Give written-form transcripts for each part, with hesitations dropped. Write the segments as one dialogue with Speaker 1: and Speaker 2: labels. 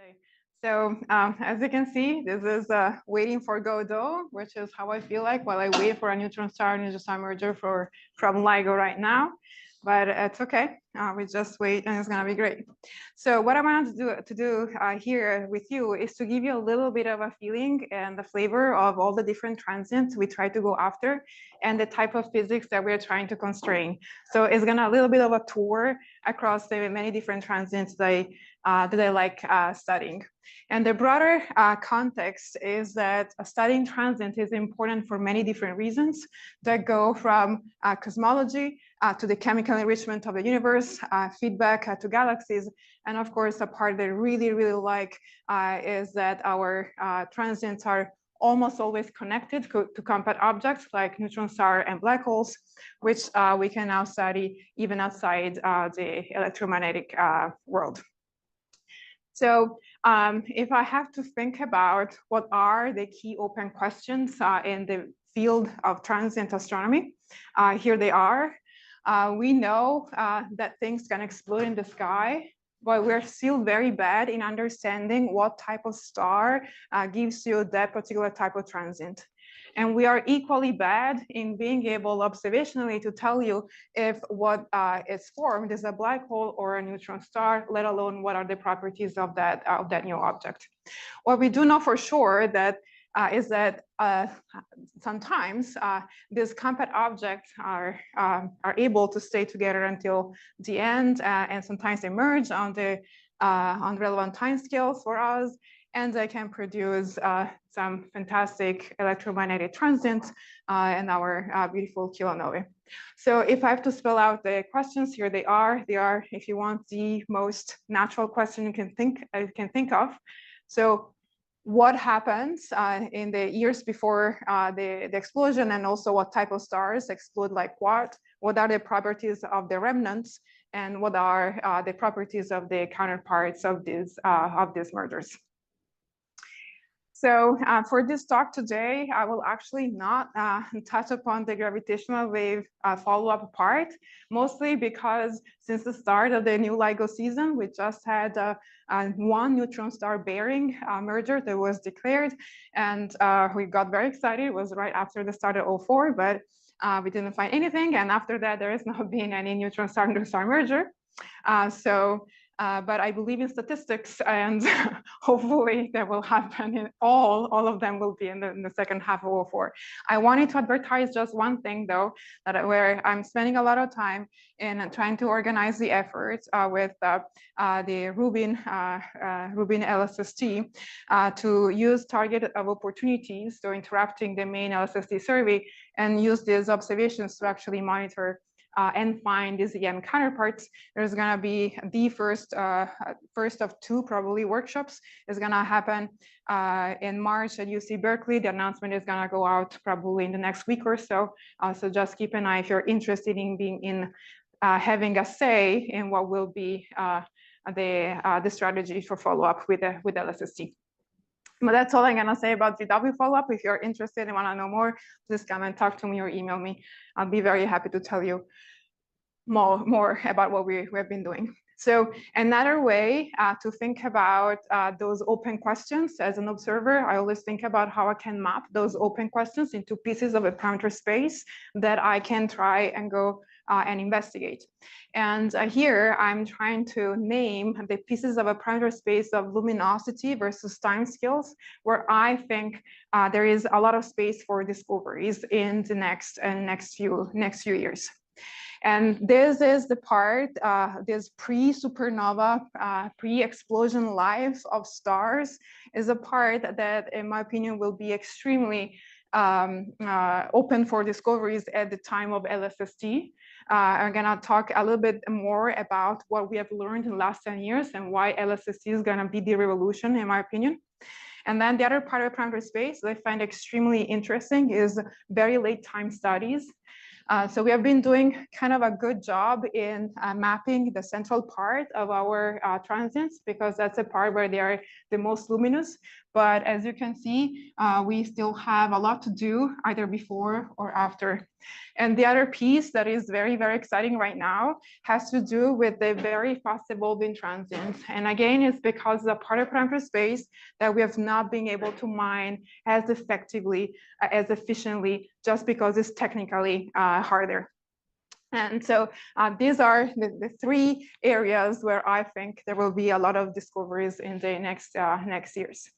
Speaker 1: today. So as you can see, this is waiting for Godot, which is how I feel like while I wait for a neutron star merger from LIGO right now. But it's okay. We just wait, and it's gonna be great. So what I wanted to do here with you is to give you a little bit of a feeling and the flavor of all the different transients we try to go after, and the type of physics that we're trying to constrain. So it's gonna a little bit of a tour across the many different transients that I like studying. And the broader context is that studying transient is important for many different reasons that go from cosmology to the chemical enrichment of the universe, feedback to galaxies, and of course, a part that I really, really like is that our transients are almost always connected to compact objects like neutron star and black holes, which we can now study even outside the electromagnetic world. So if I have to think about what are the key open questions in the field of transient astronomy, here they are. We know that things can explode in the sky, but we're still very bad in understanding what type of star gives you that particular type of transient. And we are equally bad in being able observationally to tell you if what is formed is a black hole or a neutron star, let alone what are the properties of that new object. What we do know for sure is that sometimes these compact objects are able to stay together until the end, and sometimes they merge on relevant timescales for us, and they can produce some fantastic electromagnetic transients in our beautiful kilonovae. So if I have to spell out the questions, here they are. They are, if you want, the most natural question you can think of. So what happens in the years before the explosion, and also what type of stars explode like what? What are the properties of the remnants, and what are the properties of the counterparts of these mergers? So for this talk today, I will actually not touch upon the gravitational wave follow-up part, mostly because since the start of the new LIGO season, we just had one neutron star bearing merger that was declared, and we got very excited. It was right after the start of 04, but we didn't find anything, and after that, there has not been any neutron star merger. But I believe in statistics, and hopefully that will happen in all of them will be in the second half of 04. I wanted to advertise just one thing though, where I'm spending a lot of time in trying to organize the efforts with the Rubin LSST to use target of opportunities, so interrupting the main LSST survey, and use these observations to actually monitor and find these EM counterparts. There's gonna be the first of two probably workshops is gonna happen in March at UC Berkeley. The announcement is gonna go out probably in the next week or so. So just keep an eye if you're interested in having a say in what will be the strategy for follow-up with LSST. But that's all I'm gonna say about GW follow-up. If you're interested and wanna know more, please come and talk to me or email me. I'll be very happy to tell you more about what we have been doing. So another way to think about those open questions as an observer, I always think about how I can map those open questions into pieces of a parameter space that I can try and go and investigate. And here I'm trying to name the pieces of a parameter space of luminosity versus time scales, where I think there is a lot of space for discoveries in the next few years. And this is the part, this pre-supernova, pre-explosion life of stars is a part that, in my opinion, will be extremely open for discoveries at the time of LSST. I'm gonna talk a little bit more about what we have learned in the last 10 years and why LSST is gonna be the revolution, in my opinion. And then the other part of parameter space that I find extremely interesting is very late time studies. So we have been doing kind of a good job in mapping the central part of our transients, because that's a part where they are the most luminous. But as you can see, we still have a lot to do either before or after. And the other piece that is very, very exciting right now has to do with the very fast evolving transients. And again, it's because the part of parameter space that we have not been able to mine as effectively, as efficiently, just because it's technically harder. And so these are the three areas where I think there will be a lot of discoveries in the next years.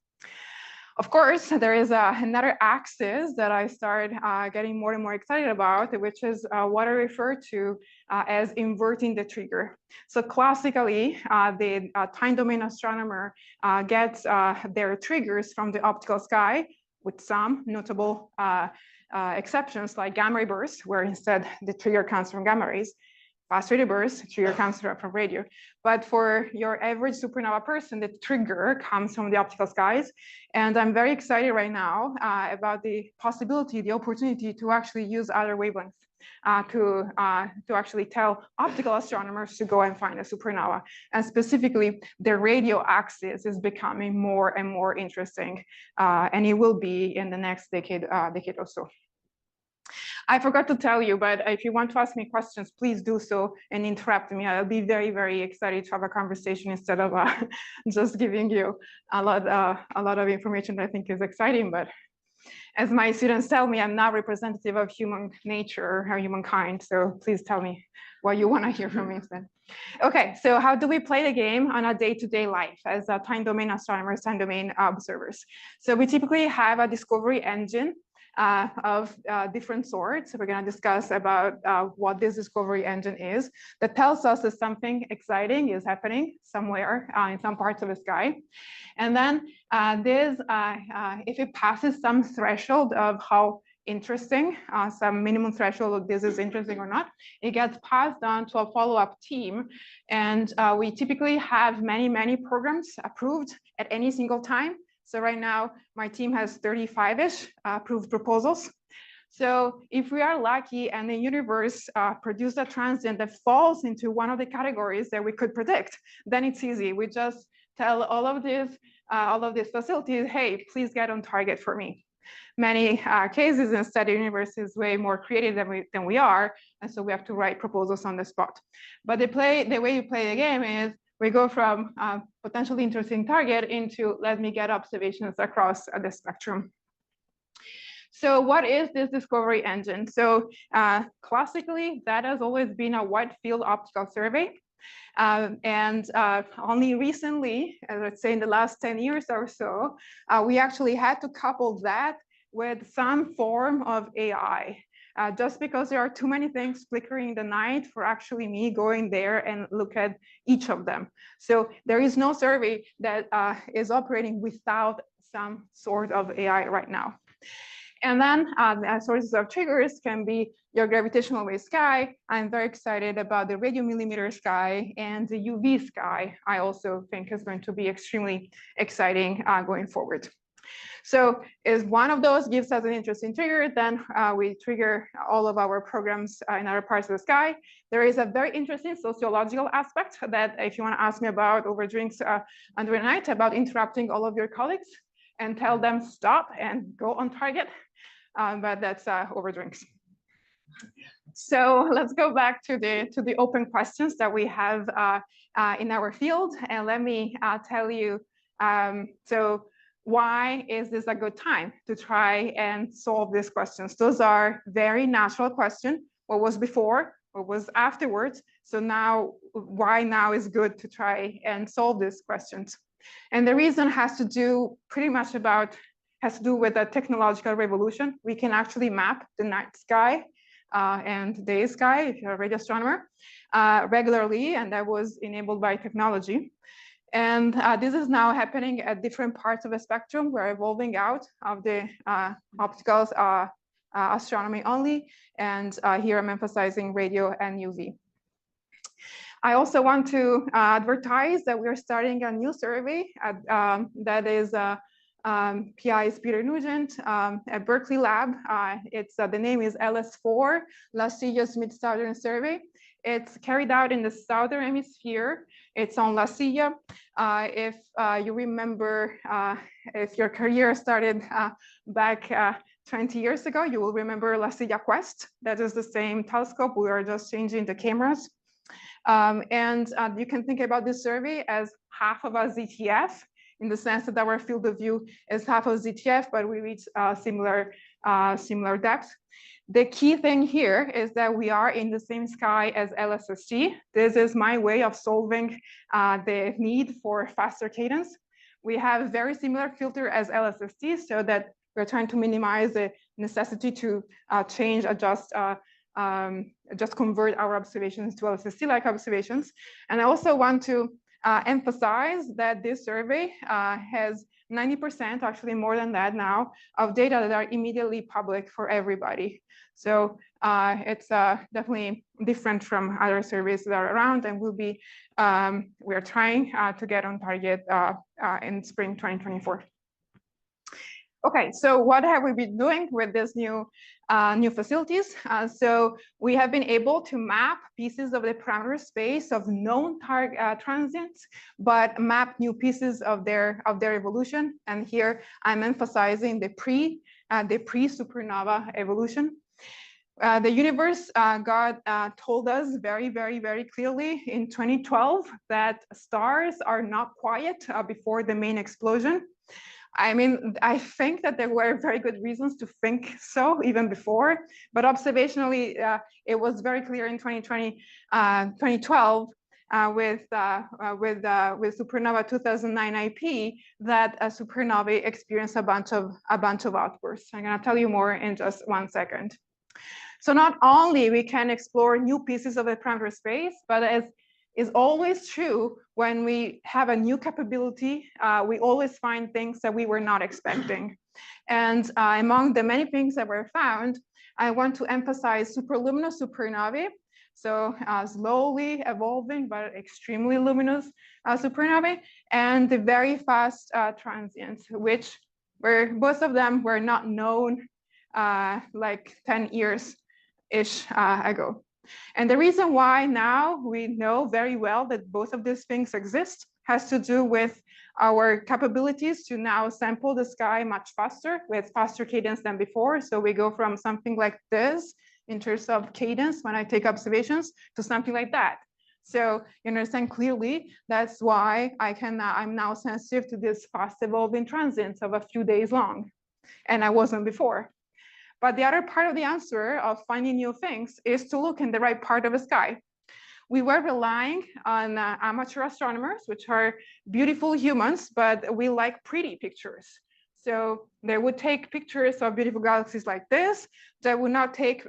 Speaker 1: Of course, there is another axis that I start getting more and more excited about, which is what I refer to as inverting the trigger. So classically, the time domain astronomer gets their triggers from the optical sky, with some notable exceptions like gamma ray bursts, where instead the trigger comes from gamma rays. Fast radio bursts, trigger comes from radio. But for your average supernova person, the trigger comes from the optical skies. And I'm very excited right now about the possibility, the opportunity to actually use other wavelengths to actually tell optical astronomers to go and find a supernova. And specifically, the radio axis is becoming more and more interesting, and it will be in the next decade or so. I forgot to tell you, but if you want to ask me questions, please do so and interrupt me. I'll be very, very excited to have a conversation instead of just giving you a lot of information that I think is exciting. But as my students tell me, I'm not representative of human nature or humankind. So please tell me what you want to hear from me instead. Okay, so how do we play the game on a day-to-day life as a time domain astronomers, time domain observers? So we typically have a discovery engine of different sorts. We're going to discuss about what this discovery engine is that tells us that something exciting is happening somewhere in some parts of the sky. And then if it passes some threshold of how interesting, some minimum threshold of this is interesting or not, it gets passed on to a follow-up team. And we typically have many, many programs approved at any single time. So right now, my team has 35-ish approved proposals. So if we are lucky and the universe produces a transient that falls into one of the categories that we could predict, then it's easy. We just tell all of these facilities, hey, please get on target for me. Many cases, instead, the universe is way more creative than we are, and so we have to write proposals on the spot. But the way you play the game is we go from potentially interesting target into let me get observations across the spectrum. So what is this discovery engine? So classically, that has always been a wide field optical survey. And only recently, let's say in the last 10 years or so, we actually had to couple that with some form of AI. Just because there are too many things flickering in the night for actually me going there and look at each of them. So there is no survey that is operating without some sort of AI right now. And then sources of triggers can be your gravitational wave sky. I'm very excited about the radio millimeter sky and the UV sky. I also think is going to be extremely exciting going forward. So if one of those gives us an interesting trigger, then we trigger all of our programs in other parts of the sky. There is a very interesting sociological aspect that if you want to ask me about over drinks under the night, about interrupting all of your colleagues and tell them stop and go on target, but that's over drinks. So let's go back to the open questions that we have in our field, and let me tell you, so why is this a good time to try and solve these questions? Those are very natural questions. What was before? What was afterwards? So now, why now is good to try and solve these questions? And the reason has to do with the technological revolution. We can actually map the night sky and day sky, if you're a radio astronomer, regularly, and that was enabled by technology. And this is now happening at different parts of the spectrum. We're evolving out of the optical astronomy only. And here I'm emphasizing radio and UV. I also want to advertise that we're starting a new survey that is PI is Peter Nugent at Berkeley Lab. The name is LS4, Las Sillas Mid-Southern Survey. It's carried out in the southern hemisphere. It's on La Silla. If you remember, if your career started back 20 years ago, you will remember La Silla Quest. That is the same telescope. We are just changing the cameras. And you can think about this survey as half of a ZTF, in the sense that our field of view is half of ZTF, but we reach similar depth. The key thing here is that we are in the same sky as LSST. This is my way of solving the need for faster cadence. We have a very similar filter as LSST, so that we're trying to minimize the necessity to change, adjust, just convert our observations to LSST-like observations. And I also want to emphasize that this survey has 90%, actually more than that now, of data that are immediately public for everybody. So it's definitely different from other surveys that are around, and we'll be, we are trying to get on target in spring 2024. Okay, so what have we been doing with this new facilities? So we have been able to map pieces of the parameter space of known transients, but map new pieces of their evolution. And here I'm emphasizing the pre-supernova evolution. The universe, God told us very, very, very clearly in 2012 that stars are not quiet before the main explosion. I mean, I think that there were very good reasons to think so even before, but observationally, it was very clear in 2012 with supernova 2009 IP that a supernovae experienced a bunch of outbursts. I'm going to tell you more in just 1 second. So not only we can explore new pieces of the parameter space, but as is always true, when we have a new capability, we always find things that we were not expecting. And among the many things that were found, I want to emphasize superluminous supernovae. So slowly evolving, but extremely luminous supernovae, and the very fast transients, which were, both of them were not known like 10 years-ish ago. And the reason why now we know very well that both of these things exist has to do with our capabilities to now sample the sky much faster with faster cadence than before. So we go from something like this in terms of cadence when I take observations to something like that. So you understand clearly that's why I'm now sensitive to this fast evolving transients of a few days long, and I wasn't before. But the other part of the answer of finding new things is to look in the right part of the sky. We were relying on amateur astronomers, which are beautiful humans, but we like pretty pictures. So they would take pictures of beautiful galaxies like this. They would not take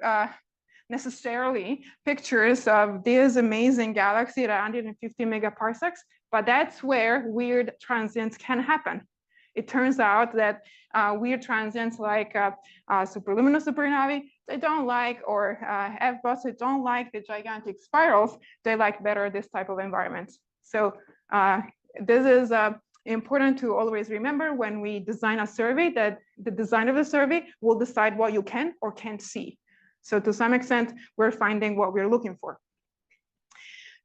Speaker 1: necessarily pictures of this amazing galaxy at 150 megaparsecs, but that's where weird transients can happen. It turns out that weird transients like superluminous supernovae, they don't like, or F-bots, they don't like the gigantic spirals. They like better this type of environments. So this is important to always remember when we design a survey, that the design of the survey will decide what you can or can't see. So to some extent, we're finding what we're looking for.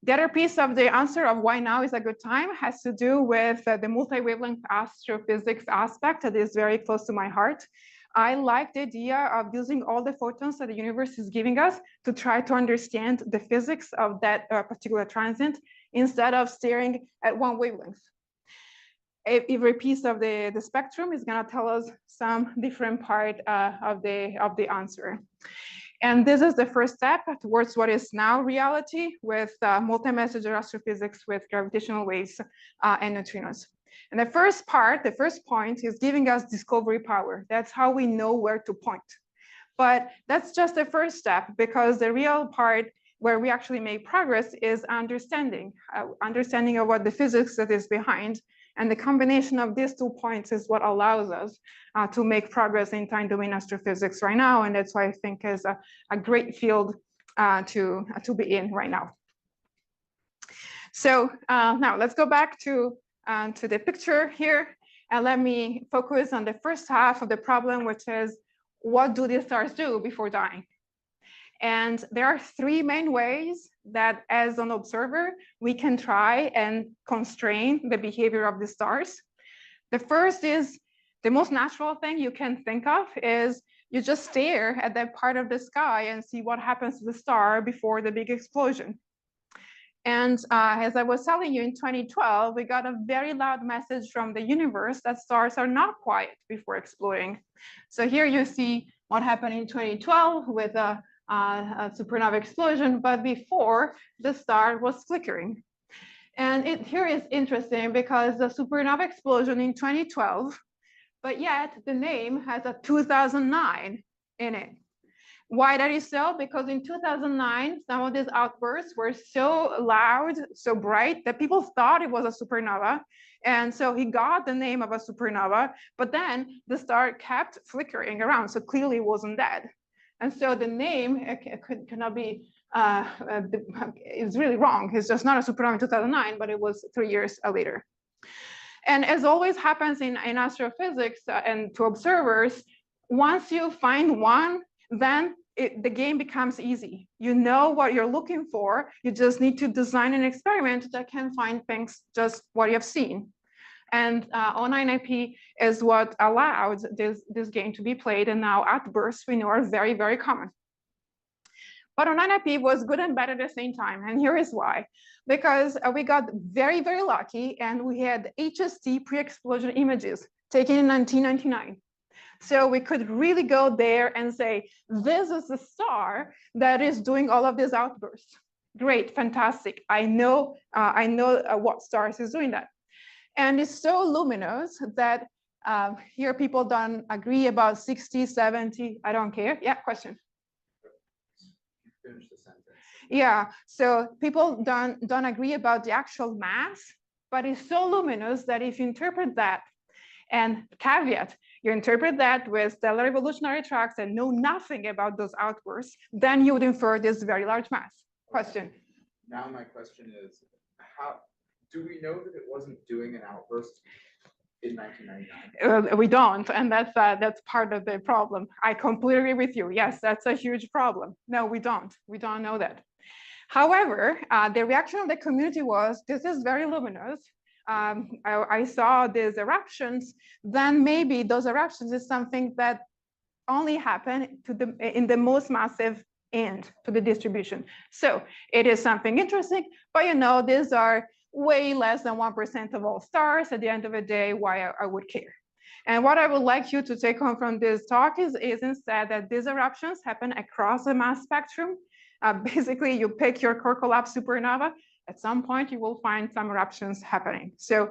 Speaker 1: The other piece of the answer of why now is a good time has to do with the multi-wavelength astrophysics aspect that is very close to my heart. I like the idea of using all the photons that the universe is giving us to try to understand the physics of that particular transient instead of staring at one wavelength. Every piece of the spectrum is going to tell us some different part of the answer. And this is the first step towards what is now reality with multi-messenger astrophysics with gravitational waves and neutrinos. And the first point is giving us discovery power. That's how we know where to point. But that's just the first step, because the real part where we actually make progress is understanding of what the physics that is behind. And the combination of these 2 points is what allows us to make progress in time domain astrophysics right now. And that's why I think is a great field to be in right now. So now let's go back to the picture here. And let me focus on the first half of the problem, which is what do these stars do before dying? And there are three main ways that as an observer, we can try and constrain the behavior of the stars. The first is the most natural thing you can think of is you just stare at that part of the sky and see what happens to the star before the big explosion. And as I was telling you, in 2012, we got a very loud message from the universe that stars are not quiet before exploding. So here you see what happened in 2012 with a supernova explosion, but before the star was flickering. And here is interesting because the supernova explosion in 2012, but yet the name has a 2009 in it. Why that is so? Because in 2009, some of these outbursts were so loud, so bright that people thought it was a supernova. And so he got the name of a supernova, but then the star kept flickering around. So clearly it wasn't dead. And so the name cannot be, it's really wrong. It's just not a supernova in 2009, but it was 3 years later. And as always happens in astrophysics and to observers, once you find one, then the game becomes easy. You know what you're looking for. You just need to design an experiment that can find things just what you have seen. And O9IP is what allowed this game to be played. And now outbursts we know are very, very common. But O9IP was good and bad at the same time. And here is why. Because we got very, very lucky and we had HST pre-explosion images taken in 1999. So we could really go there and say, this is the star that is doing all of these outbursts. Great, fantastic. I know what stars is doing that. And it's so luminous that here people don't agree about 60, 70, I don't care. Yeah, question.
Speaker 2: Finish the sentence.
Speaker 1: Yeah, so people don't agree about the actual mass, but it's so luminous that if you interpret that, and caveat, you interpret that with stellar evolutionary tracks and know nothing about those outbursts, then you would infer this very large mass. Question.
Speaker 2: Now my question is, how do we know that it wasn't doing an outburst in 1999?
Speaker 1: We don't, and that's part of the problem. I completely agree with you. Yes, that's a huge problem. No, we don't. We don't know that. However, the reaction of the community was, this is very luminous. I saw these eruptions, then maybe those eruptions is something that only happen in the most massive end to the distribution. So it is something interesting, but you know, these are way less than 1% of all stars. At the end of the day, why I would care. And what I would like you to take home from this talk is instead that these eruptions happen across the mass spectrum. Basically, you pick your core collapse supernova. At some point, you will find some eruptions happening. So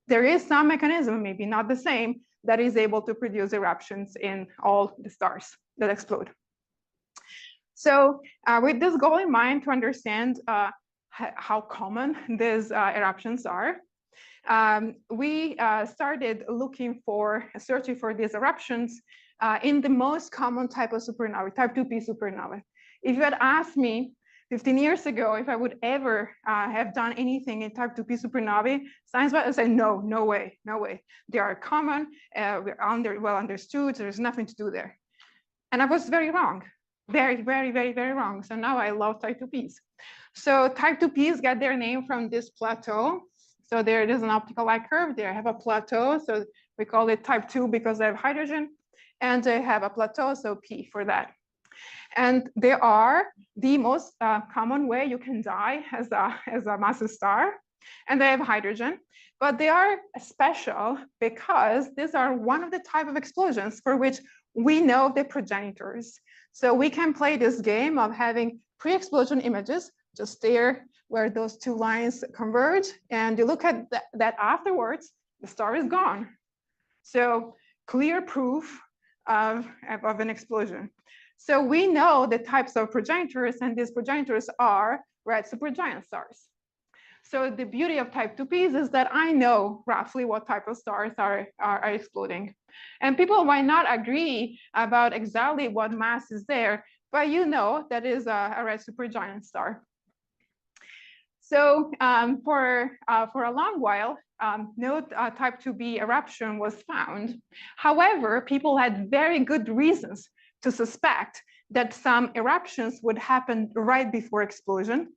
Speaker 1: there is some mechanism, maybe not the same, that is able to produce eruptions in all the stars that explode. So with this goal in mind to understand how common these eruptions are, we started searching for these eruptions in the most common type of supernova, type 2P supernova. If you had asked me 15 years ago if I would ever have done anything in type 2P supernovae, science would say, no way, no way. They are common, we're well understood, there's nothing to do there. And I was very wrong, very, very, very, very wrong. So now I love type 2Ps. So type 2Ps get their name from this plateau. So there it is an optical light curve, they have a plateau. So we call it type 2 because they have hydrogen, and they have a plateau, so P for that. And they are the most common way you can die as a massive star. And they have hydrogen, but they are special because these are one of the type of explosions for which we know the progenitors. So we can play this game of having pre-explosion images, just there where those two lines converge, and you look at that afterwards, the star is gone. So clear proof of an explosion. So we know the types of progenitors, and these progenitors are red supergiant stars. So the beauty of type 2Ps is that I know roughly what type of stars are exploding. And people might not agree about exactly what mass is there, but you know that is a red supergiant star. So for a long while, no type 2B eruption was found. However, people had very good reasons to suspect that some eruptions would happen right before explosion.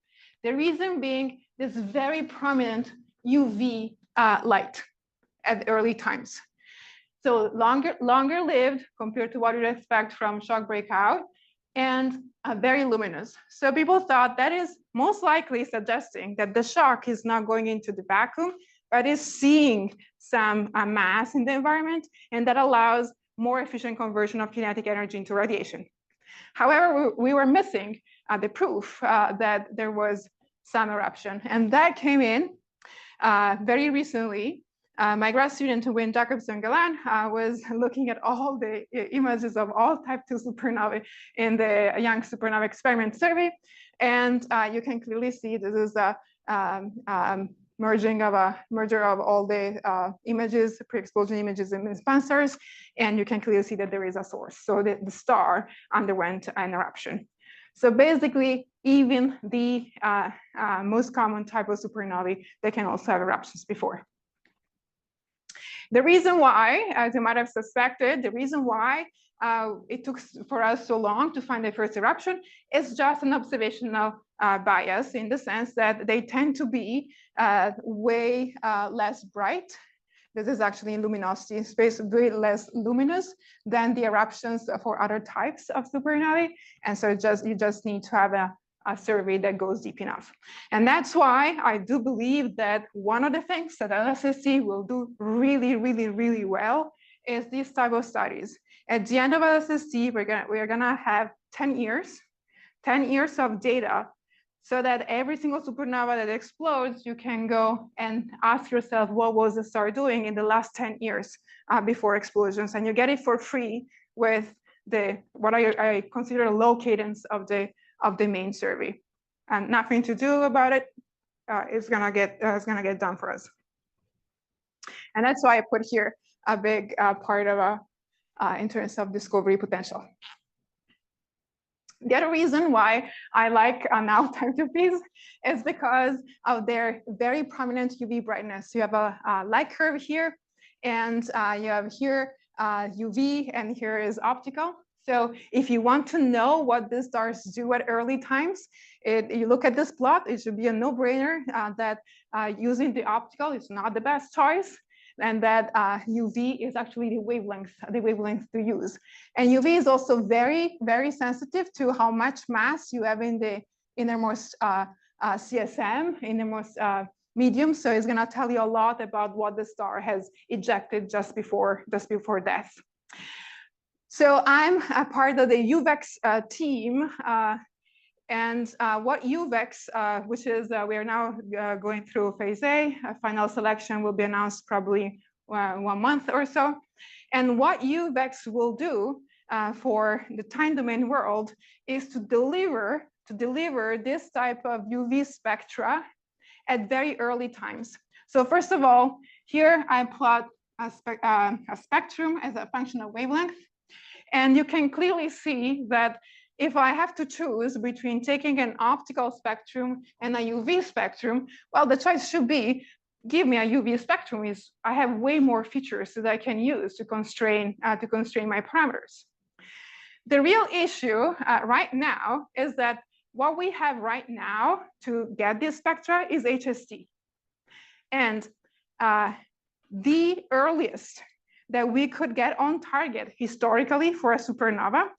Speaker 1: The reason being this very prominent UV light at early times. So longer lived compared to what you'd expect from shock breakout, and very luminous. So people thought that is most likely suggesting that the shock is not going into the vacuum, but is seeing some mass in the environment, and that allows more efficient conversion of kinetic energy into radiation. However, we were missing the proof that there was some eruption, and that came in very recently. My grad student, Wayne Jacobson Galan, was looking at all the images of all type 2 supernovae in the Young Supernova Experiment Survey. And you can clearly see this is a merger of all the images, pre-explosion images and sensors. And you can clearly see that there is a source. So the star underwent an eruption. So basically, even the most common type of supernovae, they can also have eruptions before. The reason why, as you might have suspected, the reason why it took for us so long to find the first eruption is just an observational bias, in the sense that they tend to be way less bright. This is actually in luminosity space, way less luminous than the eruptions for other types of supernovae. And so you just need to have a survey that goes deep enough. And that's why I do believe that one of the things that LSSC will do really, really, really well is these type of studies. At the end of LSSC, we're gonna have 10 years of data, so that every single supernova that explodes, you can go and ask yourself, what was the star doing in the last 10 years before explosions? And you get it for free with what I consider a low cadence of the main survey, and nothing to do about it. It's gonna get done for us. And that's why I put here a big part of in terms of discovery potential. The other reason why I like now time to peace is because of their very prominent UV brightness. You have a light curve here, and you have here UV, and here is optical. So if you want to know what the stars do at early times, you look at this plot, it should be a no-brainer that using the optical is not the best choice, and that UV is actually the wavelength to use. And UV is also very, very sensitive to how much mass you have in the innermost CSM, innermost medium. So it's gonna tell you a lot about what the star has ejected just before death. So I'm a part of the UVEX team, and what UVEX, which is we are now going through phase A, final selection will be announced probably 1 month or so. And what UVEX will do for the time domain world is to deliver this type of UV spectra at very early times. So first of all, here I plot a spectrum as a function of wavelength. And you can clearly see that if I have to choose between taking an optical spectrum and a UV spectrum, well, the choice should be, give me a UV spectrum. I have way more features that I can use to constrain my parameters. The real issue right now is that what we have right now to get this spectra is HST. And the earliest that we could get on target historically for a supernova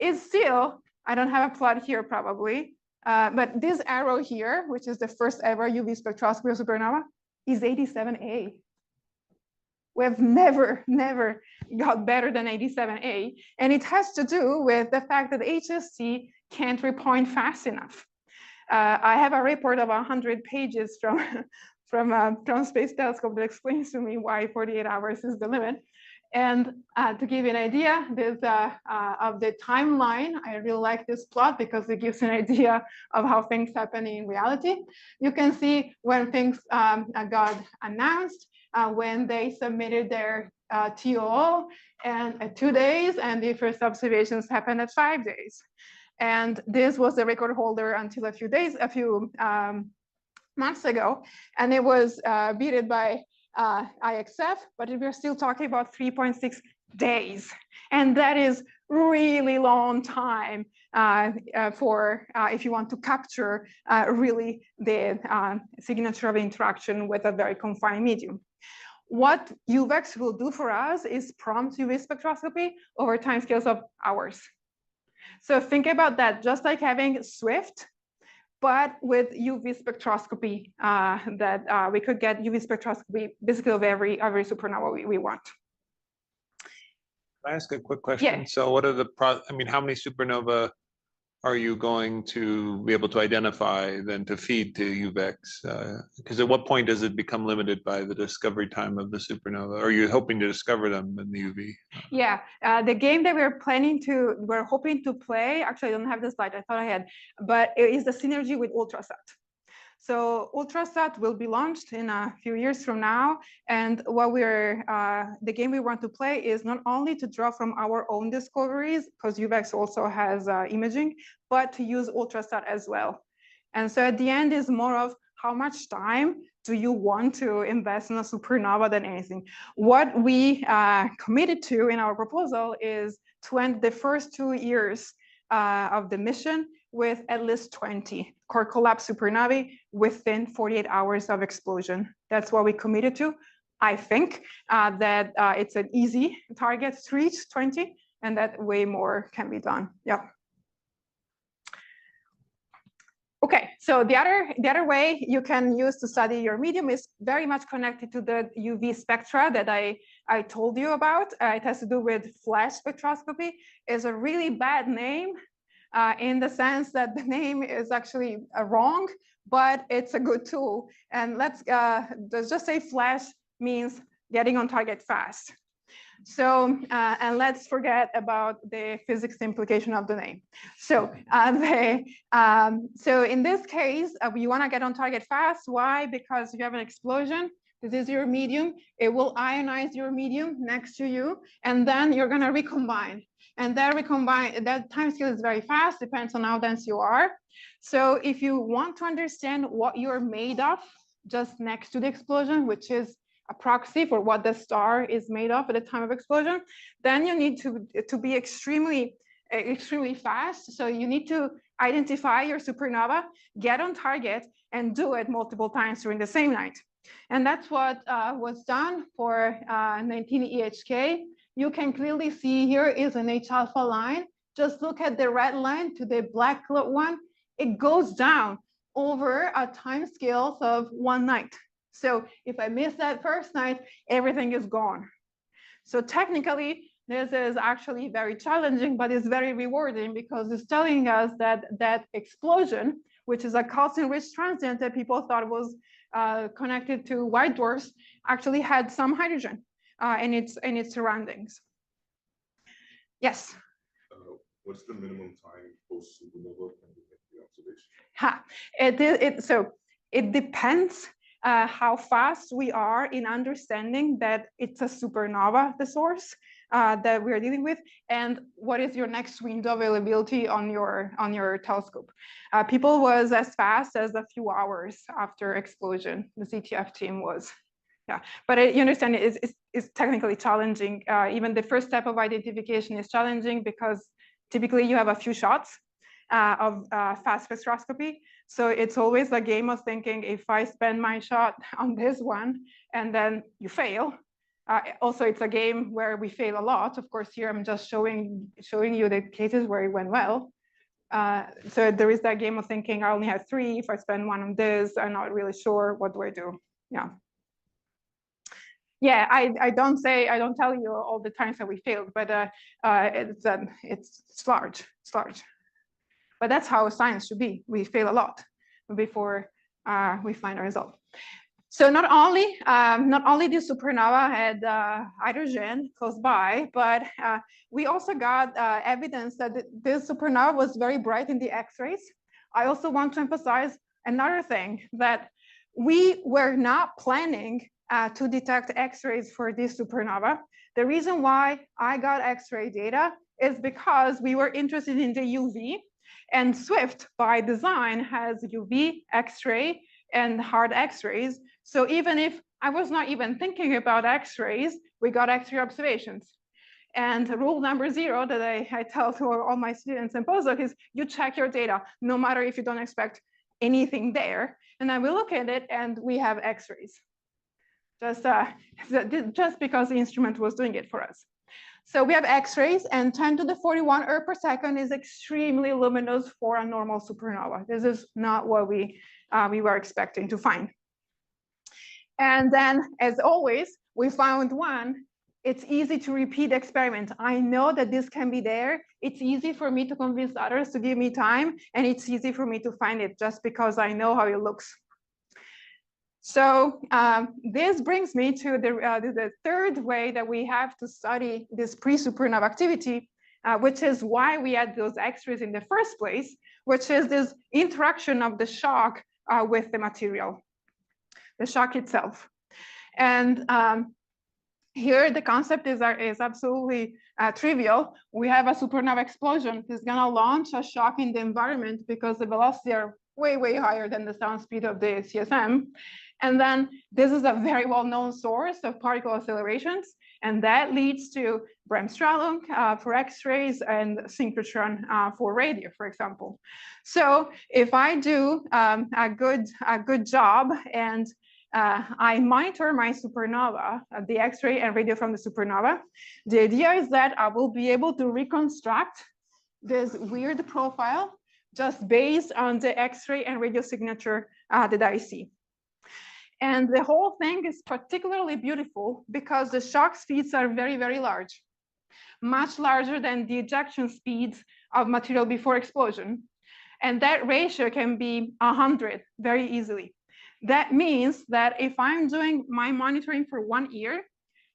Speaker 1: is still, I don't have a plot here probably, but this arrow here, which is the first ever UV spectroscopy of supernova, is 87A. We have never got better than 87A. And it has to do with the fact that HST can't repoint fast enough. I have a report of 100 pages from a space telescope that explains to me why 48 hours is the limit. And to give you an idea, there's of the timeline. I really like this plot because it gives an idea of how things happen in reality. You can see when things got announced, when they submitted their TOO, and at 2 days, and the first observations happened at 5 days. And this was the record holder until a few months ago, and it was beaten by IXF, but we're still talking about 3.6 days. And that is really long time for if you want to capture really the signature of interaction with a very confined medium. What UVEX will do for us is prompt UV spectroscopy over timescales of hours. So think about that, just like having SWIFT, but with UV spectroscopy, that we could get UV spectroscopy basically of every supernova we want.
Speaker 3: Can I ask a quick question?
Speaker 1: Yeah.
Speaker 3: So what are the, I mean, how many supernova are you going to be able to identify then to feed to UVEX? Because at what point does it become limited by the discovery time of the supernova? Or are you hoping to discover them in the UV?
Speaker 1: Yeah, the game that we're hoping to play, actually I don't have the slide, I thought I had, but it is the synergy with Ultrasat. So Ultrasat will be launched in a few years from now. And what the game we want to play is not only to draw from our own discoveries, because UVEX also has imaging, but to use Ultrasat as well. And so at the end is more of how much time do you want to invest in a supernova than anything. What we committed to in our proposal is to end the first 2 years of the mission with at least 20 core collapse supernovae within 48 hours of explosion. That's what we committed to. I think that it's an easy target to reach 20, and that way more can be done. Yeah. Okay, so the other way you can use to study your medium is very much connected to the UV spectra that I told you about. It has to do with flash spectroscopy. It's a really bad name in the sense that the name is actually wrong, but it's a good tool. And let's just say flash means getting on target fast. So, and let's forget about the physics implication of the name. So, so in this case, you want to get on target fast. Why? Because you have an explosion. This is your medium. It will ionize your medium next to you, and then you're going to recombine. And that time scale is very fast, depends on how dense you are. So if you want to understand what you're made of just next to the explosion, which is a proxy for what the star is made of at the time of explosion, then you need to be extremely fast. So you need to identify your supernova, get on target, and do it multiple times during the same night. And that's what was done for 19 EHK. You can clearly see here is an H alpha line. Just look at the red line to the black one. It goes down over a time scale of 1 night. So if I miss that first night, everything is gone. So technically, this is actually very challenging, but it's very rewarding because it's telling us that that explosion, which is a calcium-rich transient that people thought was connected to white dwarfs, actually had some hydrogen in its surroundings. Yes?
Speaker 4: What's the minimum time post-supernova can you make the observation?
Speaker 1: So it depends how fast we are in understanding that it's a supernova, the source that we're dealing with, and what is your next window availability on your telescope. People was as fast as a few hours after explosion, the CTF team was. Yeah, but you understand it's technically challenging. Even the first step of identification is challenging because typically you have a few shots of fast spectroscopy. So it's always a game of thinking, if I spend my shot on this one and then you fail. Also, it's a game where we fail a lot. Of course, here I'm just showing you the cases where it went well. So there is that game of thinking, I only have 3. If I spend one on this, I'm not really sure. What do I do? Yeah. Yeah, I don't tell you all the times that we failed, but it's large. But that's how science should be. We fail a lot before we find a result. So not only the supernova had hydrogen close by, but we also got evidence that this supernova was very bright in the X-rays. I also want to emphasize another thing, that we were not planning to detect X-rays for this supernova. The reason why I got X-ray data is because we were interested in the UV, and SWIFT by design has UV, X-ray, and hard X-rays. So even if I was not even thinking about X-rays, we got X-ray observations. And rule number 0 that I tell to all my students and postdocs is you check your data, no matter if you don't expect anything there. And then we look at it and we have X-rays. Just because the instrument was doing it for us. So we have X-rays, and 10 to the 41 erg per second is extremely luminous for a normal supernova. This is not what we were expecting to find. And then, as always, we found one. It's easy to repeat the experiment. I know that this can be there. It's easy for me to convince others to give me time, and it's easy for me to find it just because I know how it looks. So this brings me to the third way that we have to study this pre-supernova activity, which is why we had those X-rays in the first place, which is this interaction of the shock with the material, the shock itself. And here the concept is absolutely trivial. We have a supernova explosion. It's gonna launch a shock in the environment because the velocities are way, way higher than the sound speed of the CSM. And then this is a very well-known source of particle accelerations, and that leads to Bremsstrahlung for X-rays and synchrotron for radio, for example. So if I do a good job and I monitor my supernova, the X-ray and radio from the supernova, the idea is that I will be able to reconstruct this weird profile just based on the X-ray and radio signature that I see. And the whole thing is particularly beautiful because the shock speeds are very, very large, much larger than the ejection speeds of material before explosion. And that ratio can be 100 very easily. That means that if I'm doing my monitoring for 1 year,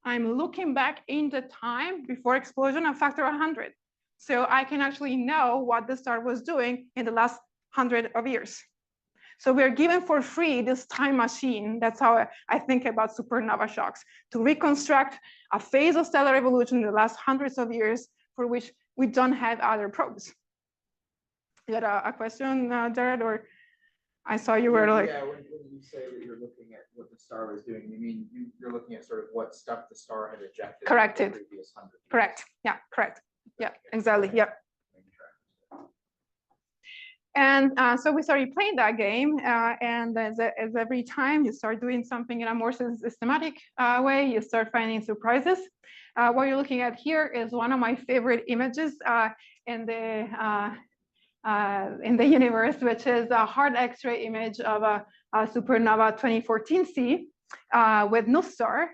Speaker 1: I'm looking back in the time before explosion a factor 100. So I can actually know what the star was doing in the last 100 of years. So we're given for free this time machine. That's how I think about supernova shocks, to reconstruct a phase of stellar evolution in the last hundreds of years for which we don't have other probes. You had a question, Jared, or I saw you were like.
Speaker 2: Yeah, when you say that you're looking at what the star was doing, you mean you're looking at sort of what stuff the star had ejected.
Speaker 1: Corrected.
Speaker 2: In the previous 100 years.
Speaker 1: Correct. Yeah, correct. Yeah, exactly. Yeah. And so we started playing that game, and as every time you start doing something in a more systematic way, you start finding surprises. What you're looking at here is one of my favorite images in the universe, which is a hard X-ray image of a supernova 2014C with NuSTAR.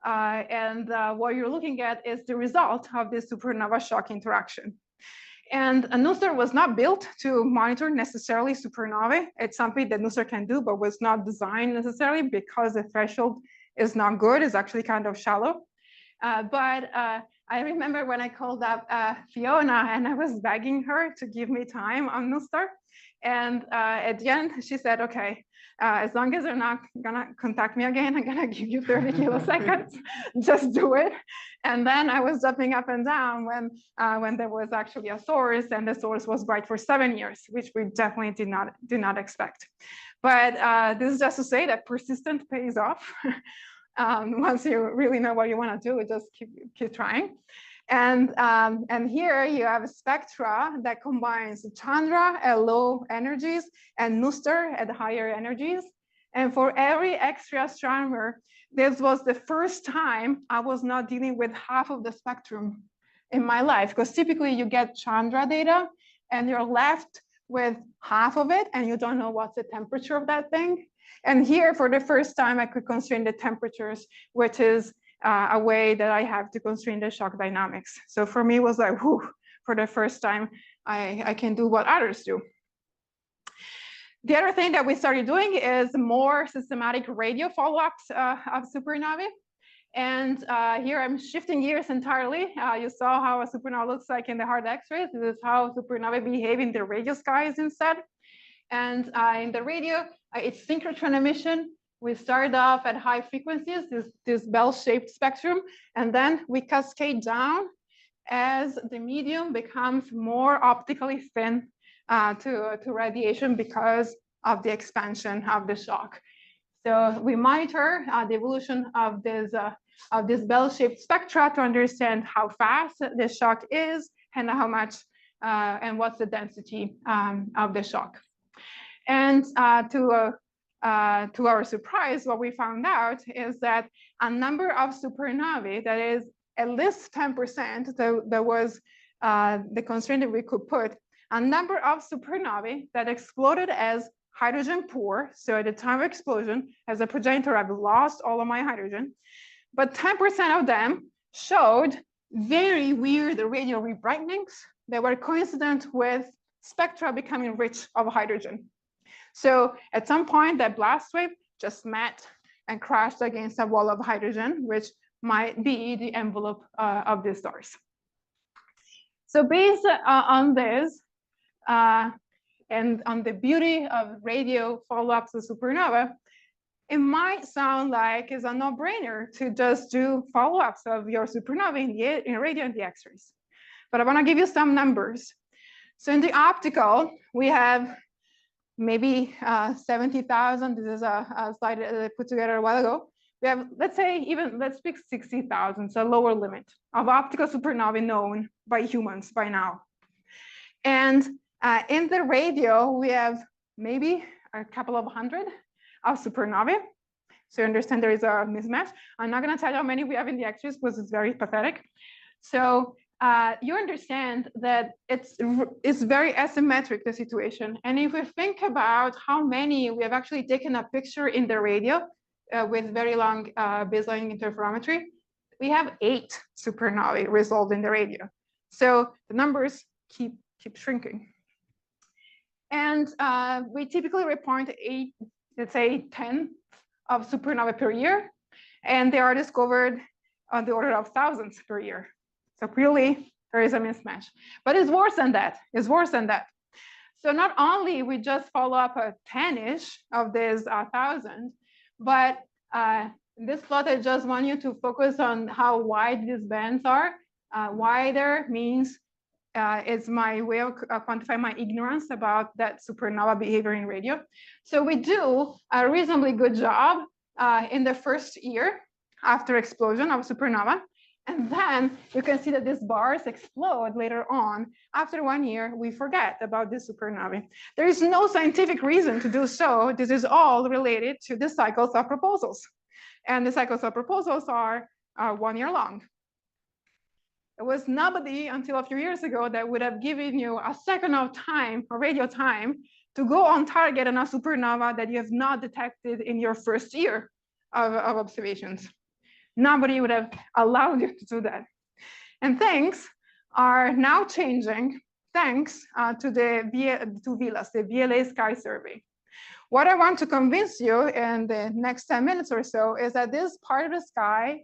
Speaker 1: And what you're looking at is the result of this supernova shock interaction. And NuSTAR was not built to monitor necessarily supernovae. It's something that NuSTAR can do, but was not designed necessarily because the threshold is not good. It's actually kind of shallow. But I remember when I called up Fiona and I was begging her to give me time on NuSTAR. And at the end, she said, okay, as long as they're not gonna contact me again, I'm gonna give you 30 kiloseconds, just do it. And then I was jumping up and down when there was actually a source, and the source was bright for 7 years, which we definitely did not expect. But this is just to say that persistent pays off. Once you really know what you want to do, just keep trying. And here you have a spectra that combines Chandra at low energies and NuSTAR at higher energies. And for every X-ray astronomer, this was the first time I was not dealing with half of the spectrum in my life, because typically you get Chandra data and you're left with half of it and you don't know what's the temperature of that thing. And here, for the first time, I could constrain the temperatures, which is a way that I have to constrain the shock dynamics. So for me, it was like, whew, for the first time, I can do what others do. The other thing that we started doing is more systematic radio follow-ups of supernovae. And here I'm shifting gears entirely. You saw how a supernova looks like in the hard X-rays. This is how supernovae behave in the radio skies instead. And in the radio, it's synchrotron emission. We start off at high frequencies, this bell-shaped spectrum, and then we cascade down as the medium becomes more optically thin to radiation because of the expansion of the shock. So we monitor the evolution of this of this bell-shaped spectra to understand how fast the shock is and how much and what's the density of the shock. And to our surprise, what we found out is that a number of supernovae, that is at least 10%, that was the constraint that we could put, a number of supernovae that exploded as hydrogen poor. So at the time of explosion, as a progenitor, I've lost all of my hydrogen, but 10% of them showed very weird radial rebrightenings that were coincident with spectra becoming rich of hydrogen. So at some point, that blast wave just met and crashed against a wall of hydrogen, which might be the envelope of the stars. So based on this and on the beauty of radio follow-ups to supernova, it might sound like it's a no-brainer to just do follow-ups of your supernova in radio and the X-rays. But I want to give you some numbers. So in the optical, we have maybe 70,000. This is a slide that I put together a while ago. We have, let's pick 60,000, so a lower limit of optical supernovae known by humans by now. And in the radio, we have maybe a couple of hundred of supernovae. So you understand there is a mismatch. I'm not going to tell you how many we have in the X-rays because it's very pathetic. So you understand that it's very asymmetric, the situation. And if we think about how many we have actually taken a picture in the radio with very long baseline interferometry, we have 8 supernovae resolved in the radio. So the numbers keep shrinking. And we typically report 8, let's say 10 of supernovae per year. And they are discovered on the order of thousands per year. So clearly there is a mismatch, but it's worse than that. It's worse than that. So not only we just follow up a 10-ish of this 1,000, but this plot, I just want you to focus on how wide these bands are. Wider means it's my way of quantifying my ignorance about that supernova behavior in radio. So we do a reasonably good job in the first year after explosion of supernova. And then you can see that these bars explode later on. After 1 year, we forget about this supernovae. There is no scientific reason to do so. This is all related to the cycles of proposals. And the cycles of proposals are 1 year long. There was nobody until a few years ago that would have given you a second of time or radio time to go on target on a supernova that you have not detected in your first year of observations. Nobody would have allowed you to do that. And things are now changing thanks to VLAS, the VLA Sky Survey. What I want to convince you in the next 10 minutes or so is that this part of the sky,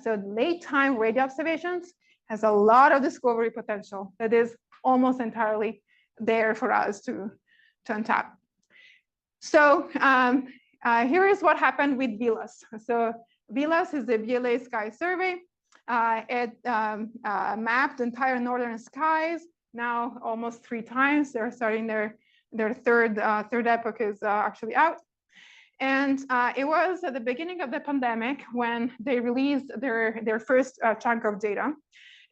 Speaker 1: so late time radio observations, has a lot of discovery potential that is almost entirely there for us to untap. So here is what happened with VLAS. So VLAS is the VLA Sky Survey. It mapped entire northern skies now almost 3 times. They're starting their third epoch is actually out. And it was at the beginning of the pandemic when they released their first chunk of data.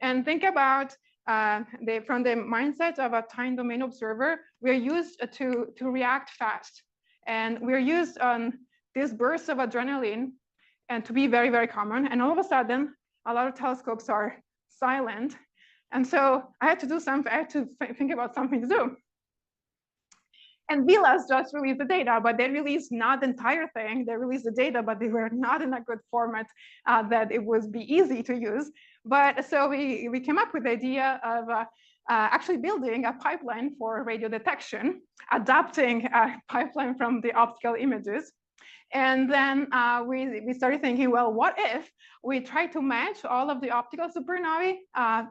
Speaker 1: And think about from the mindset of a time domain observer, we're used to react fast. And we're used on this burst of adrenaline and to be very, very common. And all of a sudden, a lot of telescopes are silent. And so I had to do something, I had to think about something to do. And VLAS just released the data, but they released not the entire thing. They released the data, but they were not in a good format that it would be easy to use. But so we came up with the idea of actually building a pipeline for radio detection, adapting a pipeline from the optical images. And then we started thinking, well, what if we try to match all of the optical supernovae?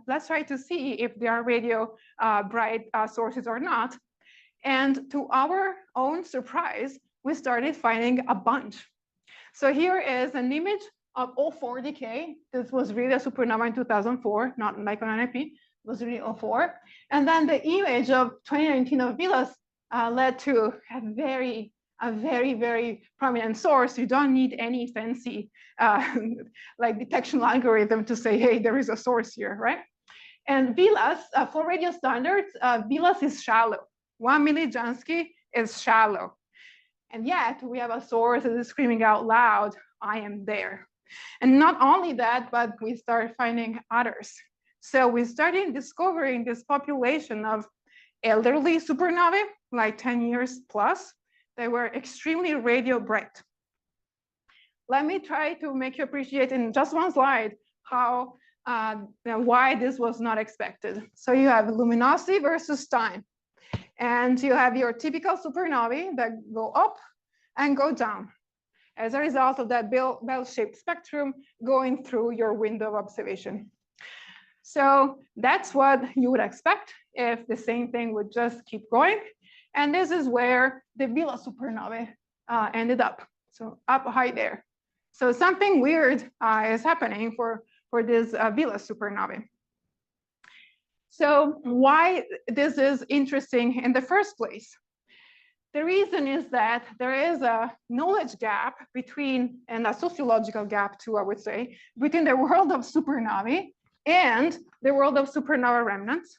Speaker 1: Let's try to see if they are radio bright sources or not. And to our own surprise, we started finding a bunch. So here is an image of 04 decay. This was really a supernova in 2004, not like on NIP, it was really 04. And then the image of 2019 of VLAS led to a very a very, very prominent source. You don't need any fancy like detection algorithm to say, hey, there is a source here, right? And VLAS, for radio standards, VLAS is shallow. 1 millijansky is shallow. And yet we have a source that is screaming out loud, I am there. And not only that, but we start finding others. So we started discovering this population of elderly supernovae, like 10 years plus, they were extremely radio bright. Let me try to make you appreciate in just one slide how why this was not expected. So you have luminosity versus time. And you have your typical supernovae that go up and go down as a result of that bell-shaped spectrum going through your window of observation. So that's what you would expect if the same thing would just keep going. And this is where the Vela supernovae ended up. So up high there. So something weird is happening for this Vela supernovae. So why this is interesting in the first place? The reason is that there is a knowledge gap between, and a sociological gap too, I would say, between the world of supernovae and the world of supernova remnants.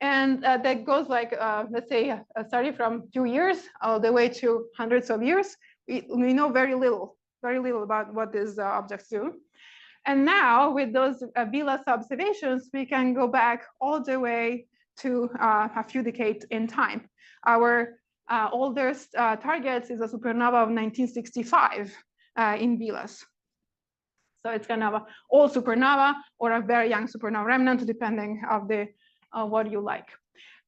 Speaker 1: And that goes like, let's say, starting from 2 years all the way to hundreds of years. We know very little about what these objects do. And now with those VLAS observations, we can go back all the way to a few decades in time. Our oldest target is a supernova of 1965 in VLAS. So it's kind of an old supernova or a very young supernova remnant, depending on what you like.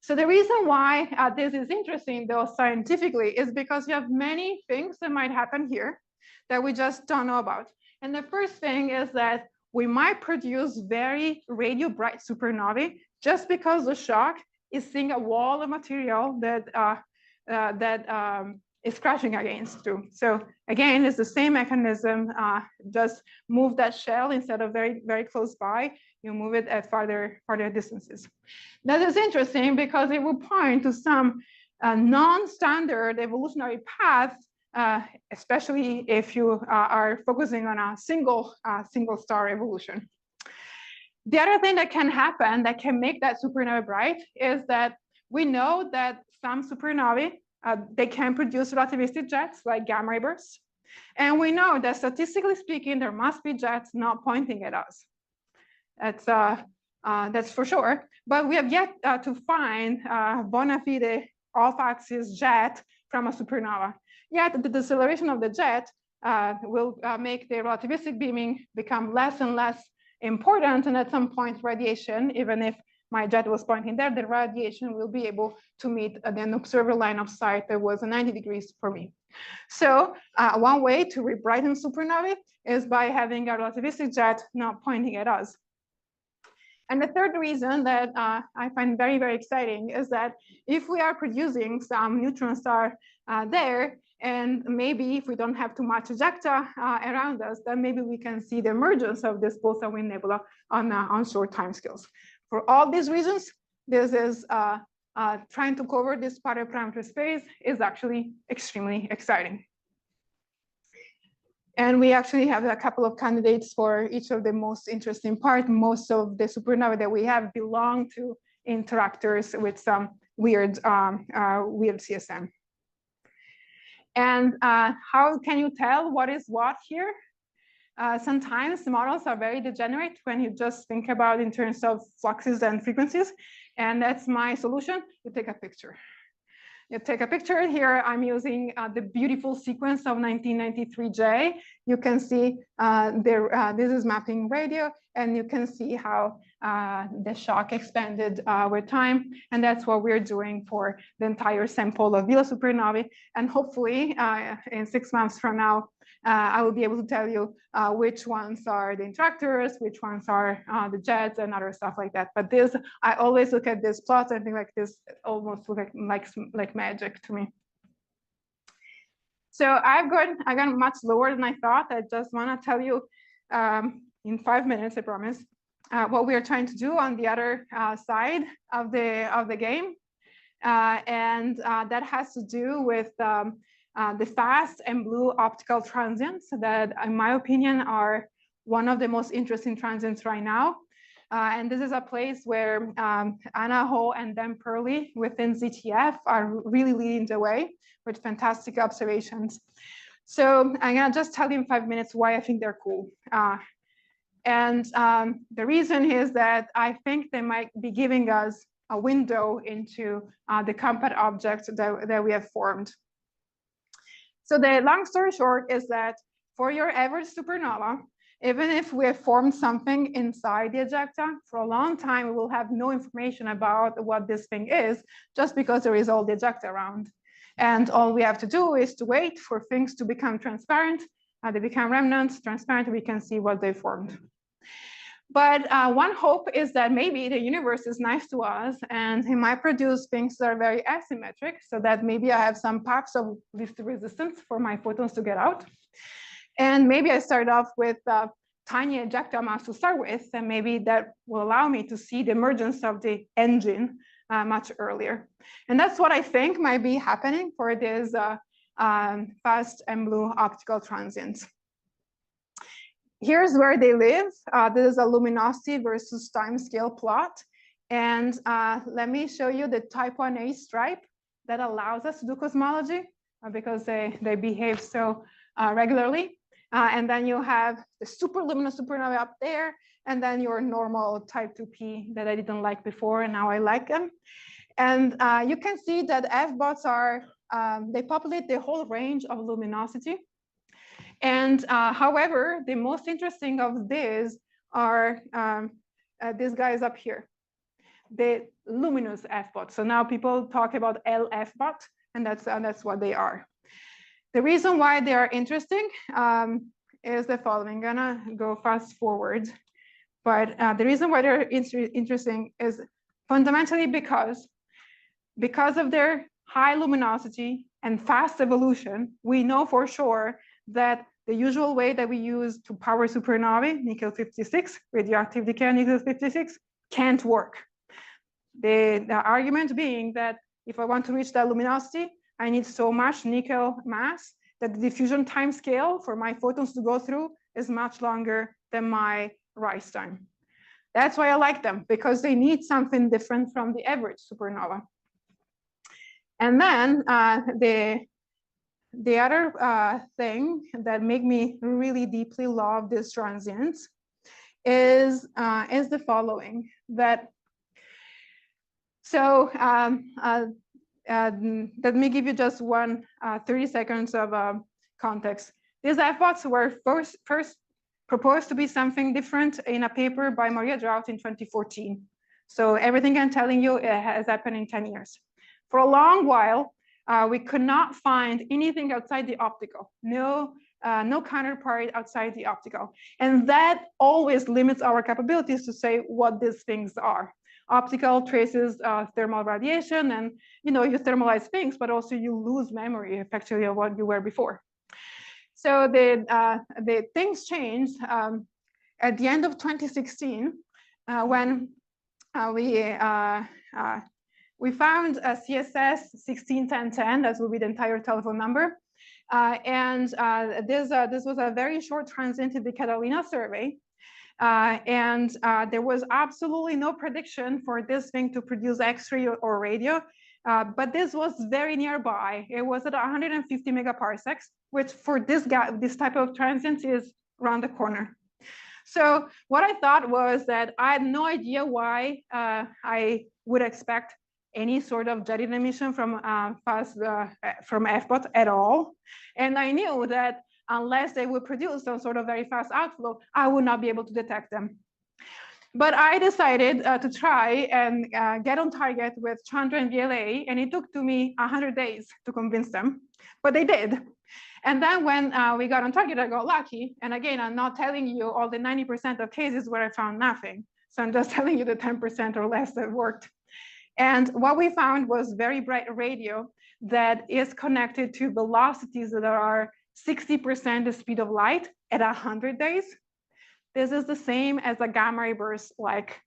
Speaker 1: So the reason why this is interesting, though, scientifically, is because you have many things that might happen here that we just don't know about. And the first thing is that we might produce very radio bright supernovae just because the shock is seeing a wall of material that is crashing against too. So again, it's the same mechanism, just move that shell instead of very, very close by, you move it at farther distances. That is interesting because it will point to some non-standard evolutionary paths, especially if you are focusing on a single star evolution. The other thing that can happen that can make that supernova bright is that we know that some supernovae, they can produce relativistic jets like gamma ray bursts. And we know that statistically speaking, there must be jets not pointing at us. That's for sure. But we have yet to find bona fide off-axis jet from a supernova. Yet the deceleration of the jet will make the relativistic beaming become less and less important. And at some point, radiation, even if my jet was pointing there, the radiation will be able to meet an observer line of sight that was 90 degrees for me. So one way to rebrighten supernovae is by having a relativistic jet not pointing at us. And the third reason that I find very, very exciting is that if we are producing some neutron star there, and maybe if we don't have too much ejecta around us, then maybe we can see the emergence of this pulsar wind nebula on short timescales. For all these reasons, this is trying to cover this parameter space is actually extremely exciting. And we actually have a couple of candidates for each of the most interesting part. Most of the supernovae that we have belong to interactors with some weird CSM. And how can you tell what is what here? Sometimes the models are very degenerate when you just think about in terms of fluxes and frequencies. And that's my solution. You take a picture. You take a picture here. I'm using the beautiful sequence of 1993J. You can see this is mapping radio, and you can see how the shock expanded with time. And that's what we're doing for the entire sample of Vela supernovae. And hopefully in 6 months from now, I will be able to tell you which ones are the interactors, which ones are the jets and other stuff like that. But this, I always look at this plot and think like this almost look like magic to me. So I've gone much lower than I thought. I just want to tell you in 5 minutes, I promise, what we are trying to do on the other side of the game. And that has to do with the fast and blue optical transients that, in my opinion, are one of the most interesting transients right now. And this is a place where Anna Ho and Dan Perley within ZTF are really leading the way with fantastic observations. So I'm gonna just tell you in 5 minutes why I think they're cool. The reason is that I think they might be giving us a window into the compact objects that we have formed. So the long story short is that for your average supernova, even if we have formed something inside the ejecta, for a long time, we will have no information about what this thing is, just because there is all the ejecta around. And all we have to do is to wait for things to become transparent. They become remnants, transparent, we can see what they formed. But one hope is that maybe the universe is nice to us and it might produce things that are very asymmetric, so that maybe I have some paths of least resistance for my photons to get out. And maybe I start off with tiny ejecta mass to start with, and maybe that will allow me to see the emergence of the engine much earlier. And that's what I think might be happening for this fast and blue optical transients. Here's where they live. This is a luminosity versus time scale plot. And let me show you the type 1a stripe that allows us to do cosmology because they behave so regularly. And then you have the super luminous supernova up there, and then your normal type 2p that I didn't like before, and now I like them. And you can see that F-bots are, they populate the whole range of luminosity. And however, the most interesting of these are these guys up here, the luminous F-bot. So now people talk about LF-bot, and that's what they are. The reason why they are interesting is the following. I'm gonna go fast forward, but the reason why they're interesting is fundamentally because of their high luminosity and fast evolution, we know for sure that the usual way that we use to power supernovae, nickel 56, radioactive decay nickel 56, can't work. The argument being that if I want to reach that luminosity, I need so much nickel mass that the diffusion time scale for my photons to go through is much longer than my rise time. That's why I like them, because they need something different from the average supernova. And then the other thing that make me really deeply love these transients is the following, that so let me give you just 30 seconds of context. These F-bots were first proposed to be something different in a paper by Maria Drought in 2014. So everything I'm telling you has happened in 10 years. For a long while, we could not find anything outside the optical, no counterpart outside the optical. And that always limits our capabilities to say what these things are. Optical traces thermal radiation, and you thermalize things, but also you lose memory effectively of what you were before. So the things changed at the end of 2016 when we found a CSS 161010, that will be the entire telephone number. This was a very short transient in the Catalina survey. There was absolutely no prediction for this thing to produce X-ray or radio, but this was very nearby. It was at 150 megaparsecs, which for this type of transient is around the corner. So what I thought was that I had no idea why I would expect any sort of jetted emission from F-bot at all. And I knew that unless they would produce some sort of very fast outflow, I would not be able to detect them. But I decided to try and get on target with Chandra and VLA, and it took to me 100 days to convince them, but they did. And then when we got on target, I got lucky. And again, I'm not telling you all the 90% of cases where I found nothing. So I'm just telling you the 10% or less that worked. And what we found was very bright radio that is connected to velocities that are 60% the speed of light at 100 days. This is the same as a gamma ray burst like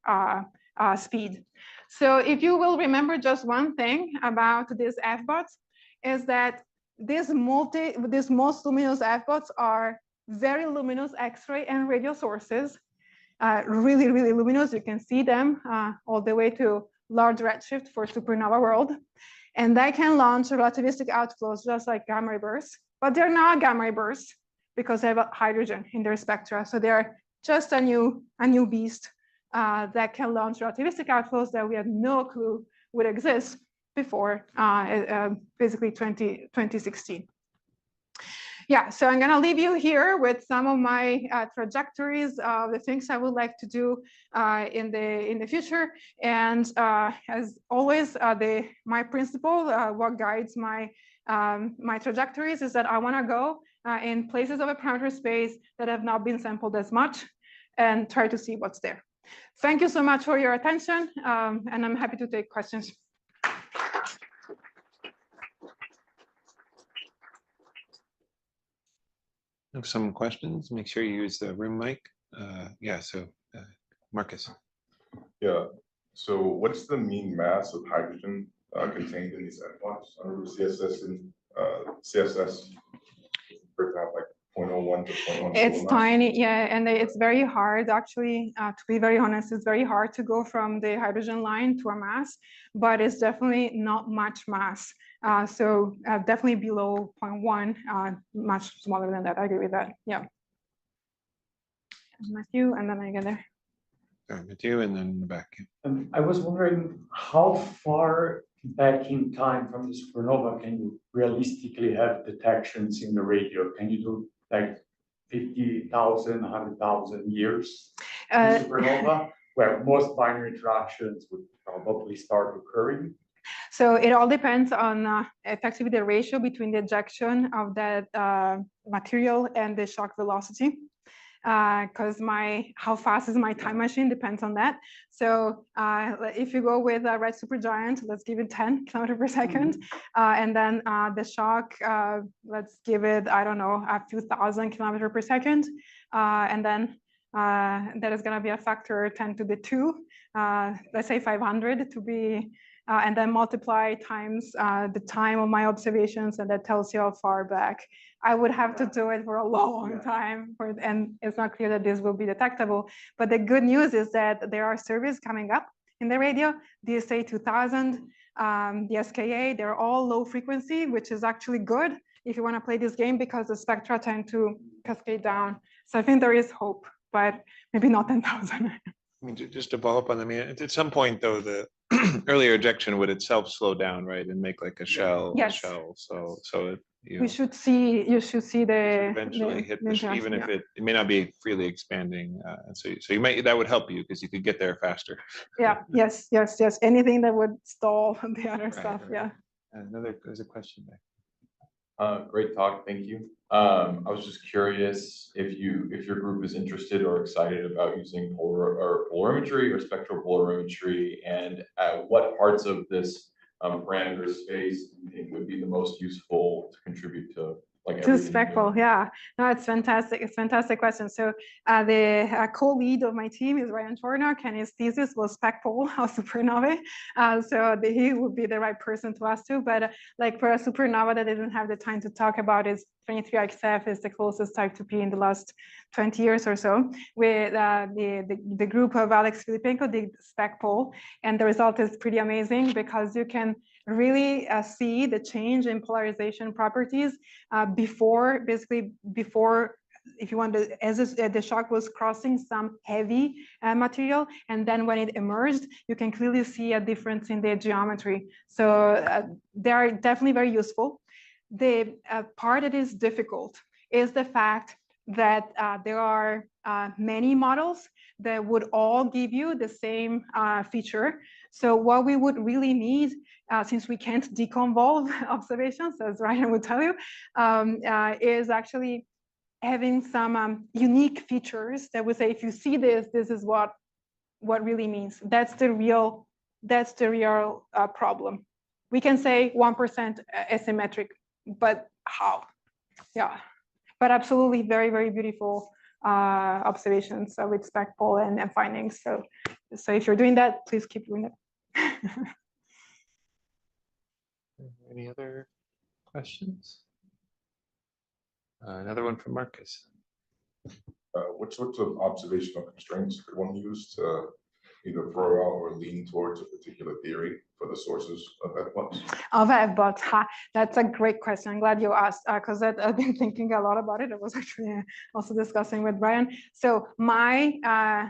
Speaker 1: speed. So if you will remember just one thing about these F-bots is that these most luminous F-bots are very luminous X-ray and radio sources, really, really luminous. You can see them all the way to large redshift for supernova world. And they can launch relativistic outflows just like gamma ray bursts, but they're not gamma ray bursts because they have hydrogen in their spectra. So they're just a new beast that can launch relativistic outflows that we had no clue would exist before basically 2016. Yeah, so I'm gonna leave you here with some of my trajectories of the things I would like to do in the future. And as always, my principle, what guides my trajectories is that I wanna go in places of a parameter space that have not been sampled as much and try to see what's there. Thank you so much for your attention, and I'm happy to take questions.
Speaker 3: Have some questions, make sure you use the room mic. Yeah, so Marcus.
Speaker 4: Yeah, so what's the mean mass of hydrogen contained in these F-bots under CSS and CSS, for example, like 0.01 to 0.1?
Speaker 1: It's tiny, yeah, and it's very hard actually, to be very honest, it's very hard to go from the hydrogen line to a mass, but it's definitely not much mass. So definitely below 0.1, much smaller than that. I agree with that. Yeah. Matthew, and then I get there.
Speaker 3: Sorry, Matthew, and then in the back.
Speaker 5: I was wondering how far back in time from the supernova can you realistically have detections in the radio? Can you do like 50,000, 100,000 years in supernova, where most binary interactions would probably start occurring?
Speaker 1: So it all depends on effectively the ratio between the ejection of that material and the shock velocity. Because how fast is my time machine depends on that. So if you go with a red supergiant, let's give it 10 kilometers per second, and then the shock, let's give it, I don't know, a few thousand kilometers per second, and then that is going to be a factor 10 to the 2, let's say 500 to be, and then multiply times the time of my observations, and that tells you how far back. I would have to do it for a long time, and it's not clear that this will be detectable. But the good news is that there are surveys coming up in the radio, DSA 2000, the SKA, they're all low frequency, which is actually good if you want to play this game because the spectra tend to cascade down. So I think there is hope, but maybe not 10,000.
Speaker 3: I mean, just to follow up on that, I mean, at some point though, the earlier ejection would itself slow down, right, and make like a shell.
Speaker 1: Yes.
Speaker 3: So
Speaker 1: you should see the
Speaker 3: eventually hit the even if
Speaker 1: yeah.
Speaker 3: it may not be freely expanding, and so you might, that would help you because you could get there faster.
Speaker 1: Yeah. Yes. Anything that would stall the other stuff.
Speaker 3: Right.
Speaker 1: Yeah.
Speaker 3: There's a question there.
Speaker 6: Great talk, thank you. I was just curious if your group is interested or excited about using polarimetry or spectral polarimetry, and what parts of this parameter space you think would be the most useful to contribute to
Speaker 1: To spectral, yeah. No, it's fantastic. It's a fantastic question. So the co-lead of my team is Ryan Tornock, and his thesis was specpol of supernovae. So he would be the right person to ask to. But like for a supernova that didn't have the time to talk about, is 23XF is the closest type 2P in the last 20 years or so. With the group of Alex Filipenko did specpol, and the result is pretty amazing because you can really see the change in polarization properties before, if you want to, as the shock was crossing some heavy material, and then when it emerged, you can clearly see a difference in the geometry. So they are definitely very useful. The part that is difficult is the fact that there are many models that would all give you the same feature. So what we would really need, since we can't deconvolve observations, as Ryan would tell you, is actually having some unique features that would say, if you see this, this is what really means. That's the real problem. We can say 1% asymmetric, but how? Yeah, but absolutely very, very beautiful observations with specpol and findings. So if you're doing that, please keep doing it.
Speaker 3: Any other questions? Another one from Marcus.
Speaker 4: What sorts of observational constraints could one use to either throw out or lean towards a particular theory for the sources of FBOTs?
Speaker 1: Of FBOTs, that's a great question. I'm glad you asked because I've been thinking a lot about it. I was actually also discussing with Brian. So my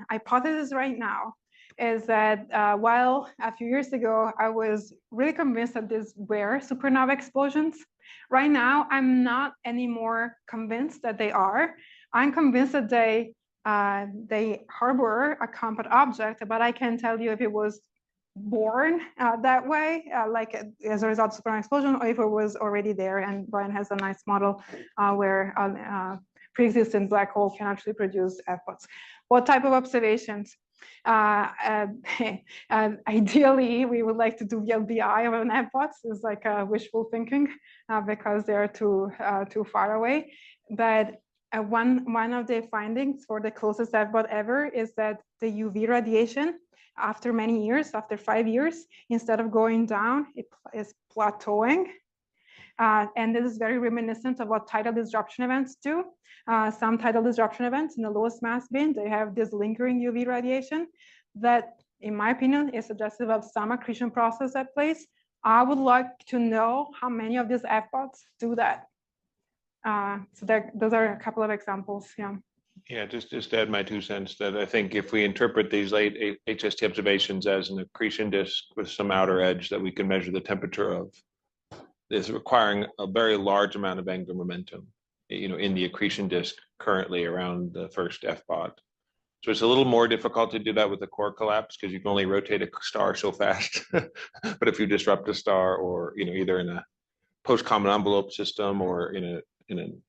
Speaker 1: hypothesis right now is that while a few years ago I was really convinced that these were supernova explosions, right now I'm not anymore convinced that they are. I'm convinced that they harbor a compact object, but I can't tell you if it was born that way, like as a result of supernova explosion, or if it was already there. And Brian has a nice model where pre-existing black hole can actually produce FBOTs. What type of observations? Ideally, we would like to do LBI of an FBOTs. It's like wishful thinking because they're too far away. But one of the findings for the closest FBOT ever is that the UV radiation, after many years, after 5 years, instead of going down, it is plateauing. And this is very reminiscent of what tidal disruption events do. Some tidal disruption events in the lowest mass bin, they have this lingering UV radiation that, in my opinion, is suggestive of some accretion process at place. I would like to know how many of these FBOTs do that. So those are a couple of examples. Yeah.
Speaker 3: Yeah, just to add my 2 cents that I think if we interpret these late HST observations as an accretion disk with some outer edge that we can measure the temperature of, is requiring a very large amount of angular momentum, in the accretion disk currently around the first FBOT. So it's a little more difficult to do that with a core collapse because you can only rotate a star so fast. But if you disrupt a star, or either in a post-common envelope system or in a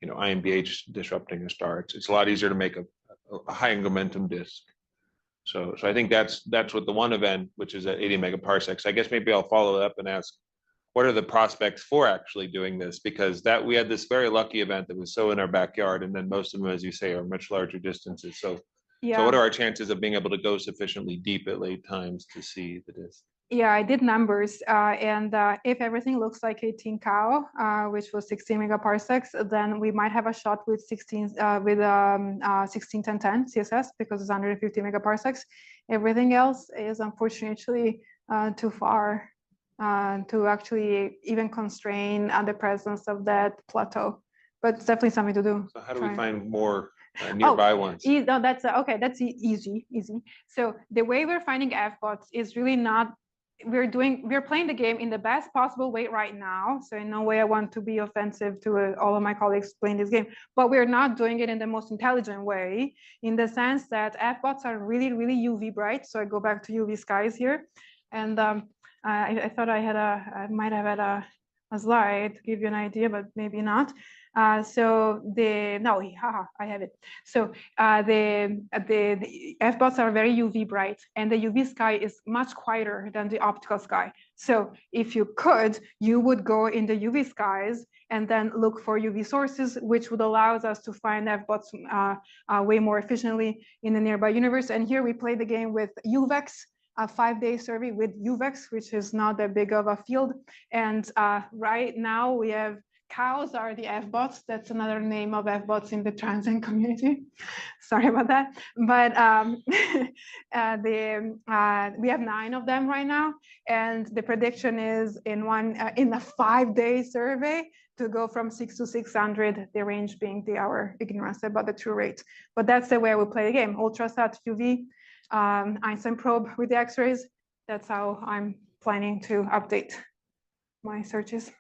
Speaker 3: IMBH disrupting a star, it's a lot easier to make a high angular momentum disk. So I think that's what the one event, which is at 80 megaparsecs. I guess maybe I'll follow up and ask, what are the prospects for actually doing this? Because we had this very lucky event that was so in our backyard, and then most of them, as you say, are much larger distances. So what are our chances of being able to go sufficiently deep at late times to see the disk?
Speaker 1: Yeah, I did numbers, and if everything looks like 18 cow, which was 16 megaparsecs, then we might have a shot with 161010 CSS because it's 150 megaparsecs. Everything else is unfortunately too far to actually even constrain the presence of that plateau. But it's definitely something to do.
Speaker 3: So how do we find more nearby ones?
Speaker 1: No, that's okay. That's easy. So the way we're finding FBOTs is really not. We're playing the game in the best possible way right now. So in no way I want to be offensive to all of my colleagues playing this game, but we're not doing it in the most intelligent way, in the sense that FBOTs are really, really UV bright. So I go back to UV skies here, and I thought I might have had a slide to give you an idea, but maybe not. I have it. So the FBOTs are very UV bright, and the UV sky is much quieter than the optical sky. So if you could, you would go in the UV skies and then look for UV sources, which would allow us to find FBOTs way more efficiently in the nearby universe. And here we play the game with UVEX, a 5-day survey with UVEX, which is not that big of a field. And right now we have cows are the FBOTs. That's another name of FBOTs in the transient community. Sorry about that. But we have 9 of them right now. And the prediction is in a 5-day survey to go from 6 to 600, the range being our ignorance about the true rate. But that's the way we play the game. Ultrasat UV, Einstein probe with the X-rays. That's how I'm planning to update my searches.